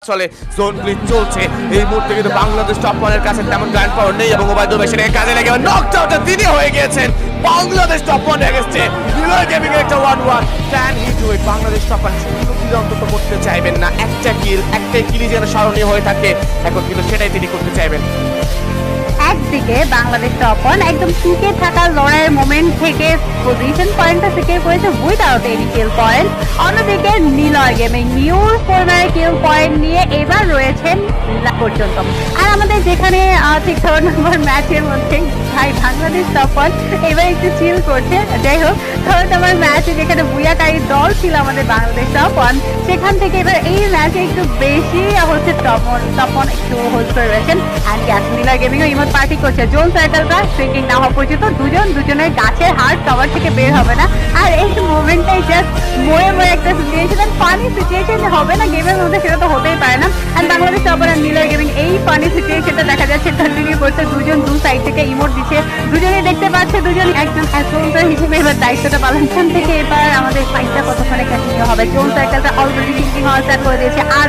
চলে zone bleach চলছে এই মুহূর্তে কিন্তু বাংলাদেশ টপ ওয়ানের কাছে তেমন গ্র্যান্ড পাওয়ার নেই এবং ওবায়দুল ভাই সেটাকে কাজে লেগে নকআউটটা তিনি হয়ে গিয়েছেন বাংলাদেশ টপ ওয়ান এগেইনস্টে নিলয় গেমিং এর একটা 1-1 can he do it Bangladesh top one শুধু কিল অন্তত করতে চাইবেন না একটাই কিল যেন স্মরণীয় হয়ে থাকে এখন কিন্তু সেটাই তিনি করতে চাইবেন। একদিকে বাংলাদেশ টপ ওয়ান একদম টিকে থাকা লড়াইয়ের মোমেন্ট থেকে পজিশন পয়েন্টটা সিকিউর করেছে উইদাউট এনি কিল পয়েন্ট, অন্যদিকে নিলয় গেমিং নিউর পরিমাণে কিল পয়েন্ট নিয়ে এবার রয়েছেন পর্যন্ত। আর আমাদের যেখানে ঠিক 3 নম্বর ম্যাচের মধ্যে ভাই বাংলাদেশ টপ ওয়ান এবার একটু চিল করছে। যাই হোক 3 নম্বর ম্যাচে যেখানে বুয়াকারী দল ছিল আমাদের বাংলাদেশ টপ ওয়ান, সেখান থেকে এবার এই ম্যাচে একটু বেশি হচ্ছে টপ ওয়ান একটু হোল্ড করে রয়েছেন। অ্যান্ড গ্যাস নিলয় গেমিংও ইমোট পার্টি করছে জোন সার্কেলটা সুইঙ্গিং না হওয়া পর্যন্ত দুজনের গাছের হার্ট কভার থেকে বের হবে না। আর এই মুভমেন্টটাই জাস্ট মরে একটা সিচুয়েশন, ফানি সিচুয়েশন হবে না গেমের মধ্যে, সেটা তো হতেই পারে না। অ্যান্ড বাংলাদেশ টপ ওয়ান আর নিলয় গেমিং এই ফানি সিচুয়েশনটা দেখা যাচ্ছে কন্টিনিউ করছে, দু সাইড থেকে ইমোট দিচ্ছে, দুজনেই দেখতে পাচ্ছে দুজন একজন অ্যাসোল্টার হিসেবে এবার দায়িত্বটা পালন থেকে এবার আমাদের ফাইটটা কতক্ষণে কন্টিনিউ হবে। জোন সার্কেলটা অলরেডি ফিনিশিং হওয়া স্টার্ট করে দিয়েছে। আর